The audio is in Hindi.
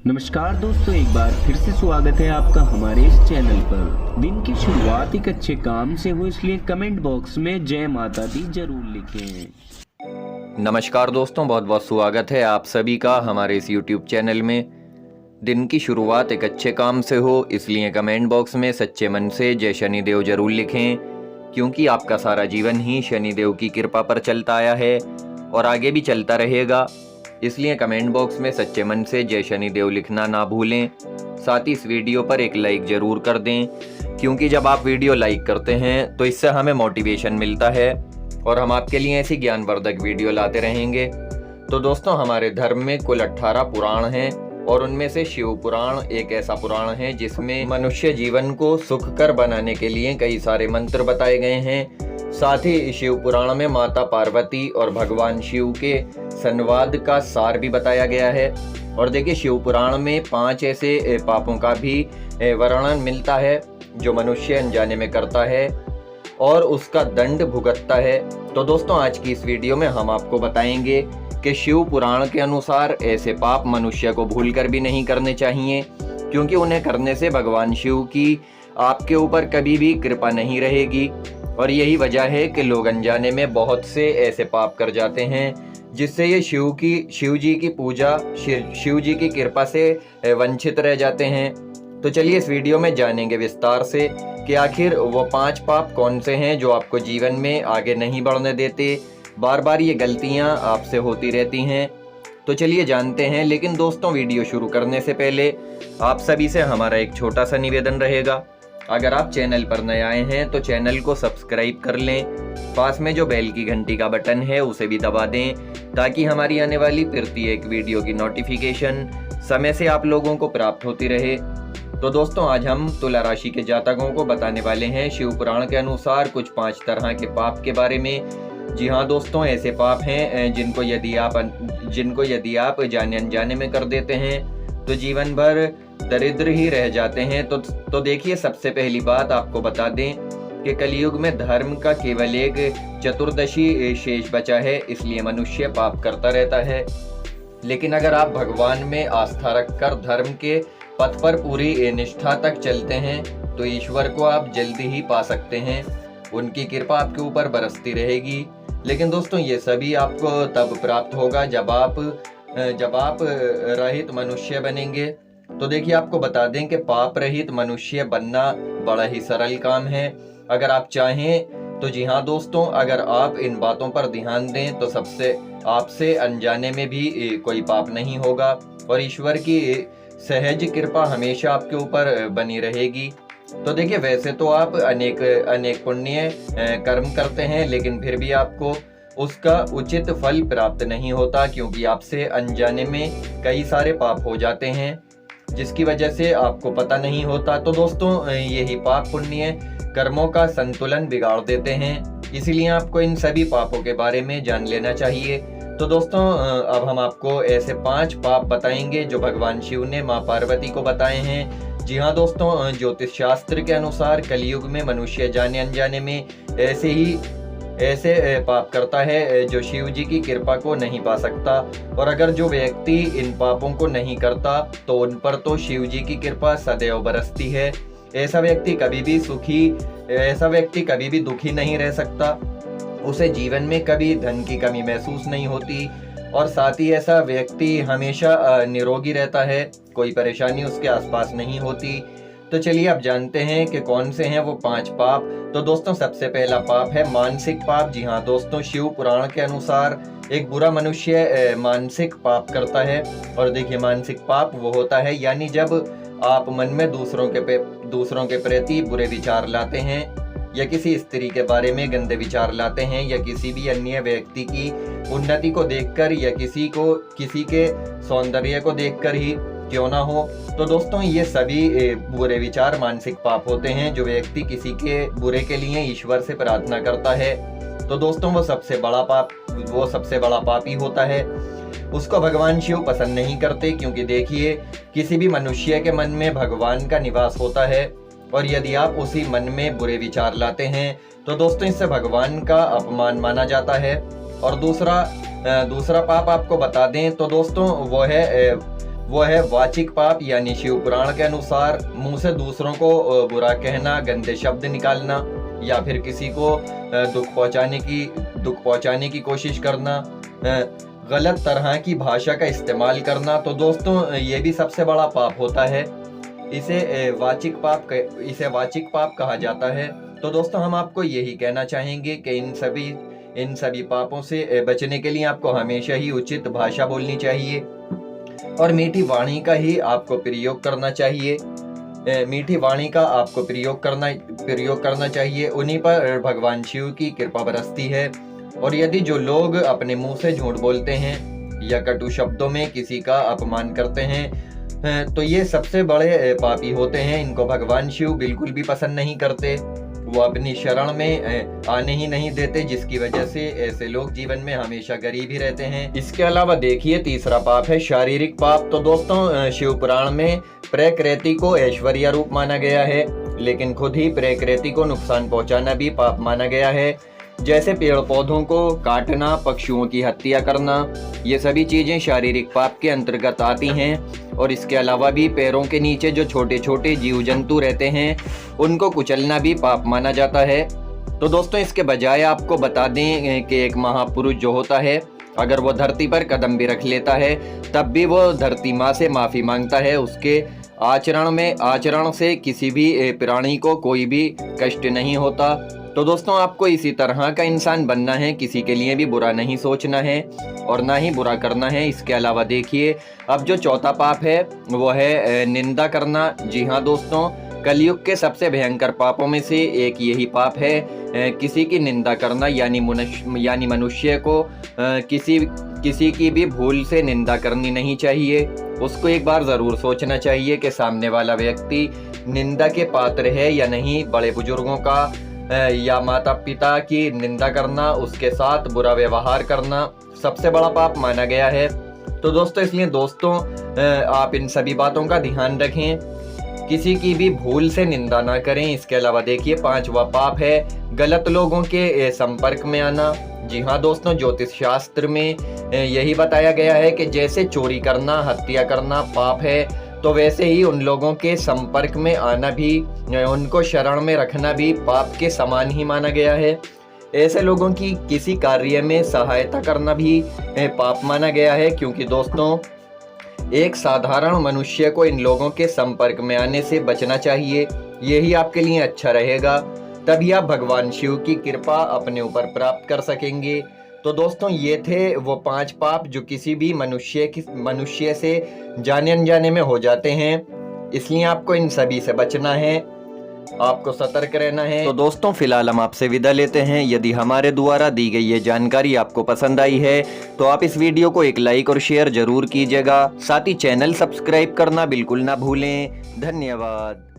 नमस्कार दोस्तों, एक बार फिर से स्वागत है आपका हमारे इस चैनल पर। दिन की शुरुआत एक अच्छे काम से हो, इसलिए कमेंट बॉक्स में जय माता दी जरूर लिखें। नमस्कार दोस्तों, बहुत बहुत स्वागत है आप सभी का हमारे इस YouTube चैनल में। दिन की शुरुआत एक अच्छे काम से हो, इसलिए कमेंट बॉक्स में सच्चे मन से जय शनिदेव जरूर लिखें, क्योंकि आपका सारा जीवन ही शनिदेव की कृपा पर चलता आया है और आगे भी चलता रहेगा। इसलिए कमेंट बॉक्स में सच्चे मन से जय शनिदेव लिखना ना भूलें। साथ ही इस वीडियो पर एक लाइक ज़रूर कर दें, क्योंकि जब आप वीडियो लाइक करते हैं तो इससे हमें मोटिवेशन मिलता है और हम आपके लिए ऐसी ज्ञानवर्धक वीडियो लाते रहेंगे। तो दोस्तों, हमारे धर्म में कुल 18 पुराण हैं और उनमें से शिव पुराण एक ऐसा पुराण है जिसमें मनुष्य जीवन को सुखकर बनाने के लिए कई सारे मंत्र बताए गए हैं। साथ ही शिव पुराण में माता पार्वती और भगवान शिव के संवाद का सार भी बताया गया है। और देखिए, शिव पुराण में 5 ऐसे पापों का भी वर्णन मिलता है जो मनुष्य अनजाने में करता है और उसका दंड भुगतता है। तो दोस्तों, आज की इस वीडियो में हम आपको बताएंगे कि शिव पुराण के अनुसार ऐसे पाप मनुष्य को भूलकर भी नहीं करने चाहिए, क्योंकि उन्हें करने से भगवान शिव की आपके ऊपर कभी भी कृपा नहीं रहेगी। और यही वजह है कि लोग अनजाने में बहुत से ऐसे पाप कर जाते हैं जिससे ये शिव जी की पूजा, शिव जी की कृपा से वंचित रह जाते हैं। तो चलिए इस वीडियो में जानेंगे विस्तार से कि आखिर वो 5 पाप कौन से हैं जो आपको जीवन में आगे नहीं बढ़ने देते। बार बार ये गलतियां आपसे होती रहती हैं। तो चलिए जानते हैं। लेकिन दोस्तों, वीडियो शुरू करने से पहले आप सभी से हमारा एक छोटा सा निवेदन रहेगा। अगर आप चैनल पर नए आए हैं तो चैनल को सब्सक्राइब कर लें। पास में जो बेल की घंटी का बटन है उसे भी दबा दें, ताकि हमारी आने वाली प्रत्येक वीडियो की नोटिफिकेशन समय से आप लोगों को प्राप्त होती रहे। तो दोस्तों, आज हम तुला राशि के जातकों को बताने वाले हैं शिव पुराण के अनुसार कुछ 5 तरह के पाप के बारे में। जी हाँ दोस्तों, ऐसे पाप हैं जिनको यदि आप जाने अनजाने में कर देते हैं तो जीवन भर दरिद्र ही रह जाते हैं। तो देखिए, सबसे पहली बात आपको बता दें कि कलयुग में धर्म का केवल एक चतुर्दशी शेष बचा है, इसलिए मनुष्य पाप करता रहता है। लेकिन अगर आप भगवान में आस्था रखकर धर्म के पथ पर पूरी निष्ठा तक चलते हैं तो ईश्वर को आप जल्दी ही पा सकते हैं। उनकी कृपा आपके ऊपर बरसती रहेगी। लेकिन दोस्तों, ये सभी आपको तब प्राप्त होगा जब आप रहित मनुष्य बनेंगे। तो देखिए, आपको बता दें कि पाप रहित मनुष्य बनना बड़ा ही सरल काम है अगर आप चाहें तो। जी हाँ दोस्तों, अगर आप इन बातों पर ध्यान दें तो आपसे अनजाने में भी कोई पाप नहीं होगा और ईश्वर की सहज कृपा हमेशा आपके ऊपर बनी रहेगी। तो देखिए, वैसे तो आप अनेक पुण्य कर्म करते हैं, लेकिन फिर भी आपको उसका उचित फल प्राप्त नहीं होता, क्योंकि आपसे अनजाने में कई सारे पाप हो जाते हैं जिसकी वजह से आपको पता नहीं होता। तो दोस्तों, यही पाप पुण्य कर्मों का संतुलन बिगाड़ देते हैं, इसीलिए आपको इन सभी पापों के बारे में जान लेना चाहिए। तो दोस्तों, अब हम आपको ऐसे 5 पाप बताएंगे जो भगवान शिव ने माँ पार्वती को बताए हैं। जी हाँ दोस्तों, ज्योतिष शास्त्र के अनुसार कलयुग में मनुष्य जाने अनजाने में ऐसे पाप करता है जो शिव जी की कृपा को नहीं पा सकता। और अगर जो व्यक्ति इन पापों को नहीं करता तो उन पर तो शिव जी की कृपा सदैव बरसती है। ऐसा व्यक्ति कभी भी दुखी नहीं रह सकता। उसे जीवन में कभी धन की कमी महसूस नहीं होती और साथ ही ऐसा व्यक्ति हमेशा निरोगी रहता है, कोई परेशानी उसके आसपास नहीं होती। तो चलिए अब जानते हैं कि कौन से हैं वो 5 पाप। तो दोस्तों, सबसे पहला पाप है मानसिक पाप। जी हाँ दोस्तों, शिव पुराण के अनुसार एक बुरा मनुष्य मानसिक पाप करता है। और देखिए, मानसिक पाप वो होता है यानी जब आप मन में दूसरों के प्रति बुरे विचार लाते हैं, या किसी स्त्री के बारे में गंदे विचार लाते हैं, या किसी भी अन्य व्यक्ति की उन्नति को देखकर, या किसी के सौंदर्य को देखकर ही क्यों ना हो। तो दोस्तों, ये सभी बुरे विचार मानसिक पाप होते हैं जो व्यक्ति किसी के बुरे के लिए ईश्वर से प्रार्थना करता है। तो दोस्तों, वो सबसे बड़ा पाप ही होता है। उसको भगवान शिव पसंद नहीं करते, क्योंकि देखिए, किसी भी मनुष्य के मन में भगवान का निवास होता है और यदि आप उसी मन में बुरे विचार लाते हैं तो दोस्तों, इससे भगवान का अपमान माना जाता है। और दूसरा पाप आपको बता दें तो दोस्तों, वो है वाचिक पाप, यानी शिव पुराण के अनुसार मुंह से दूसरों को बुरा कहना, गंदे शब्द निकालना या फिर किसी को दुख पहुंचाने की कोशिश करना, गलत तरह की भाषा का इस्तेमाल करना। तो दोस्तों ये भी सबसे बड़ा पाप होता है। इसे वाचिक पाप कहा जाता है। तो दोस्तों हम आपको यही कहना चाहेंगे कि इन सभी पापों से बचने के लिए आपको हमेशा ही उचित भाषा बोलनी चाहिए और मीठी वाणी का ही आपको प्रयोग करना चाहिए। मीठी वाणी का आपको प्रयोग करना चाहिए। उन्हीं पर भगवान शिव की कृपा बरसती है। और यदि जो लोग अपने मुंह से झूठ बोलते हैं या कटु शब्दों में किसी का अपमान करते हैं तो ये सबसे बड़े पापी होते हैं। इनको भगवान शिव बिल्कुल भी पसंद नहीं करते, वो अपनी शरण में आने ही नहीं देते, जिसकी वजह से ऐसे लोग जीवन में हमेशा गरीब ही रहते हैं। इसके अलावा देखिए तीसरा पाप है शारीरिक पाप। तो दोस्तों शिव पुराण में प्रकृति को ऐश्वर्य रूप माना गया है, लेकिन खुद ही प्रकृति को नुकसान पहुंचाना भी पाप माना गया है। जैसे पेड़ पौधों को काटना, पक्षियों की हत्या करना, ये सभी चीजें शारीरिक पाप के अंतर्गत आती हैं। और इसके अलावा भी पैरों के नीचे जो छोटे छोटे जीव जंतु रहते हैं उनको कुचलना भी पाप माना जाता है। तो दोस्तों इसके बजाय आपको बता दें कि एक महापुरुष जो होता है, अगर वो धरती पर कदम भी रख लेता है तब भी वो धरती माँ से माफी मांगता है। उसके आचरण से किसी भी प्राणी को कोई भी कष्ट नहीं होता। तो दोस्तों आपको इसी तरह का इंसान बनना है, किसी के लिए भी बुरा नहीं सोचना है और ना ही बुरा करना है। इसके अलावा देखिए अब जो चौथा पाप है वो है निंदा करना। जी हाँ दोस्तों, कलयुग के सबसे भयंकर पापों में से एक यही पाप है, किसी की निंदा करना, यानी मनुष्य को किसी की भी भूल से निंदा करनी नहीं चाहिए। उसको एक बार जरूर सोचना चाहिए कि सामने वाला व्यक्ति निंदा के पात्र है या नहीं। बड़े बुजुर्गों का या माता पिता की निंदा करना, उसके साथ बुरा व्यवहार करना सबसे बड़ा पाप माना गया है। तो दोस्तों इसलिए आप इन सभी बातों का ध्यान रखें, किसी की भी भूल से निंदा ना करें। इसके अलावा देखिए पांचवा पाप है गलत लोगों के संपर्क में आना। जी हाँ दोस्तों, ज्योतिष शास्त्र में यही बताया गया है कि जैसे चोरी करना, हत्या करना पाप है, तो वैसे ही उन लोगों के संपर्क में आना भी, उनको शरण में रखना भी पाप के समान ही माना गया है। ऐसे लोगों की किसी कार्य में सहायता करना भी पाप माना गया है, क्योंकि दोस्तों एक साधारण मनुष्य को इन लोगों के संपर्क में आने से बचना चाहिए। यही आपके लिए अच्छा रहेगा, तभी आप भगवान शिव की कृपा अपने ऊपर प्राप्त कर सकेंगे। तो दोस्तों ये थे वो 5 पाप जो किसी भी मनुष्य से जाने अनजाने में हो जाते हैं। इसलिए आपको इन सभी से बचना है, आपको सतर्क रहना है। तो दोस्तों फिलहाल हम आपसे विदा लेते हैं। यदि हमारे द्वारा दी गई ये जानकारी आपको पसंद आई है तो आप इस वीडियो को एक लाइक और शेयर जरूर कीजिएगा। साथ ही चैनल सब्सक्राइब करना बिल्कुल ना भूलें। धन्यवाद।